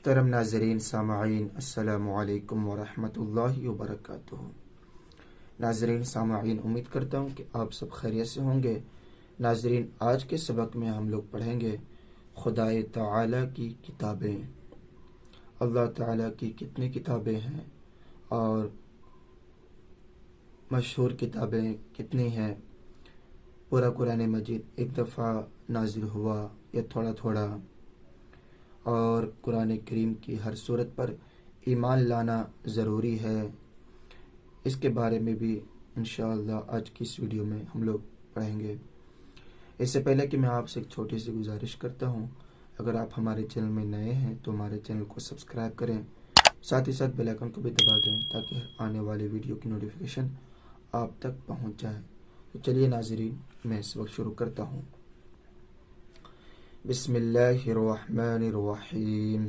محترم ناظرین سامعین السلام علیکم ورحمۃ اللہ وبرکاتہ۔ ناظرین سامعین، امید کرتا ہوں کہ آپ سب خیریت سے ہوں گے۔ ناظرین، آج کے سبق میں ہم لوگ پڑھیں گے خدائے تعالی کی کتابیں۔ اللہ تعالی کی کتنی کتابیں ہیں اور مشہور کتابیں کتنی ہیں؟ پورا قرآن مجید ایک دفعہ نازل ہوا یا تھوڑا تھوڑا؟ اور قرآن کریم کی ہر صورت پر ایمان لانا ضروری ہے، اس کے بارے میں بھی انشاءاللہ آج کی اس ویڈیو میں ہم لوگ پڑھیں گے۔ اس سے پہلے کہ میں آپ سے ایک چھوٹی سی گزارش کرتا ہوں، اگر آپ ہمارے چینل میں نئے ہیں تو ہمارے چینل کو سبسکرائب کریں، ساتھ ہی ساتھ بیل آئیکن کو بھی دبا دیں تاکہ آنے والی ویڈیو کی نوٹیفیکیشن آپ تک پہنچ جائے۔ تو چلیے ناظرین، میں اس وقت شروع کرتا ہوں۔ بسم اللہ الرحمن الرحیم۔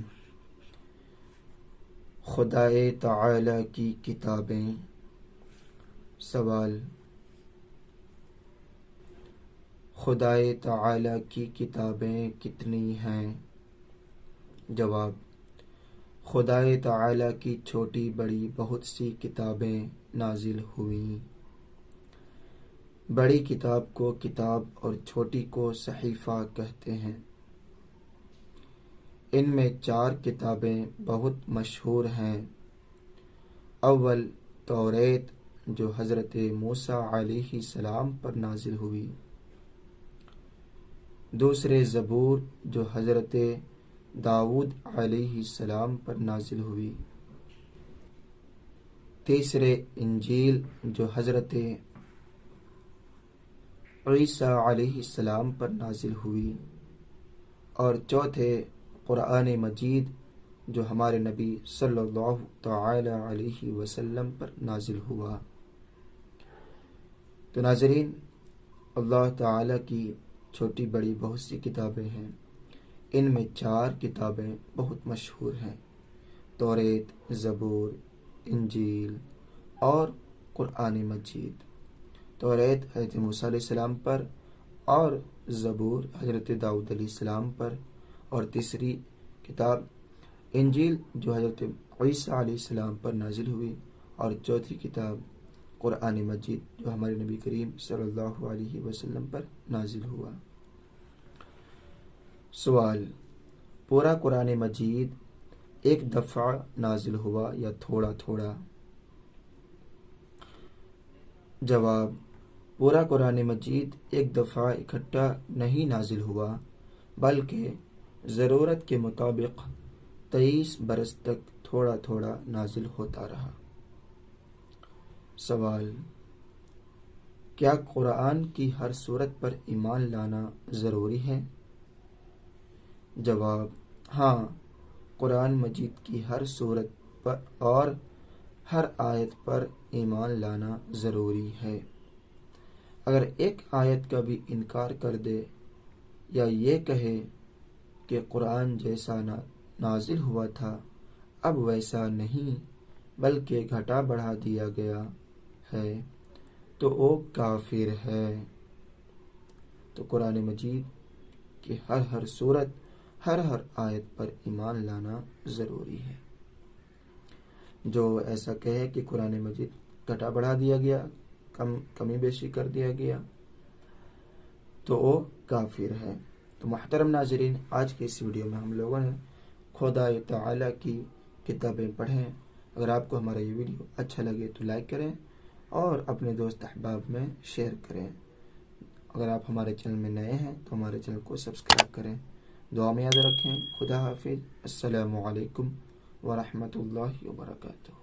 خدائے تعالی کی کتابیں۔ سوال: خدائے تعالی کی کتابیں کتنی ہیں؟ جواب: خدائے تعالی کی چھوٹی بڑی بہت سی کتابیں نازل ہوئیں۔ بڑی کتاب کو کتاب اور چھوٹی کو صحیفہ کہتے ہیں۔ ان میں 4 کتابیں بہت مشہور ہیں۔ اول توریت جو حضرت موسیٰ علیہ السلام پر نازل ہوئی۔ دوسرے زبور جو حضرت داؤد علیہ السلام پر نازل ہوئی۔ تیسرے انجیل جو حضرت عیسیٰ علیہ السلام پر نازل ہوئی۔ اور چوتھے قرآن مجید جو ہمارے نبی صلی اللہ تعالی علیہ وسلم پر نازل ہوا۔ تو ناظرین، اللہ تعالی کی چھوٹی بڑی بہت سی کتابیں ہیں۔ ان میں 4 کتابیں بہت مشہور ہیں: توریت، زبور، انجیل اور قرآن مجید۔ توریت حضرت موسیٰ علیہ السلام پر اور زبور حضرت داؤد علیہ السلام پر، اور تیسری کتاب انجیل جو حضرت عیسیٰ علیہ السلام پر نازل ہوئی، اور چوتھی کتاب قرآن مجید جو ہمارے نبی کریم صلی اللہ علیہ وسلم پر نازل ہوا۔ سوال: پورا قرآن مجید ایک دفعہ نازل ہوا یا تھوڑا تھوڑا؟ جواب: پورا قرآن مجید ایک دفعہ اکٹھا نہیں نازل ہوا، بلکہ ضرورت کے مطابق 23 برس تک تھوڑا تھوڑا نازل ہوتا رہا۔ سوال: کیا قرآن کی ہر صورت پر ایمان لانا ضروری ہے؟ جواب: ہاں، قرآن مجید کی ہر صورت پر اور ہر آیت پر ایمان لانا ضروری ہے۔ اگر ایک آیت کا بھی انکار کر دے یا یہ کہے کہ قرآن جیسا نازل ہوا تھا اب ویسا نہیں بلکہ گھٹا بڑھا دیا گیا ہے، تو وہ کافر ہے۔ تو قرآن مجید کی ہر صورت ہر آیت پر ایمان لانا ضروری ہے۔ جو ایسا کہے کہ قرآن مجید گھٹا بڑھا دیا گیا، کمی بیشی کر دیا گیا، تو وہ کافر ہے۔ تو محترم ناظرین، آج کے اس ویڈیو میں ہم لوگوں نے خدائے تعالی کی کتابیں پڑھیں۔ اگر آپ کو ہمارا یہ ویڈیو اچھا لگے تو لائک کریں اور اپنے دوست احباب میں شیئر کریں۔ اگر آپ ہمارے چینل میں نئے ہیں تو ہمارے چینل کو سبسکرائب کریں۔ دعا میں یاد رکھیں۔ خدا حافظ۔ السلام علیکم ورحمۃ اللہ وبرکاتہ۔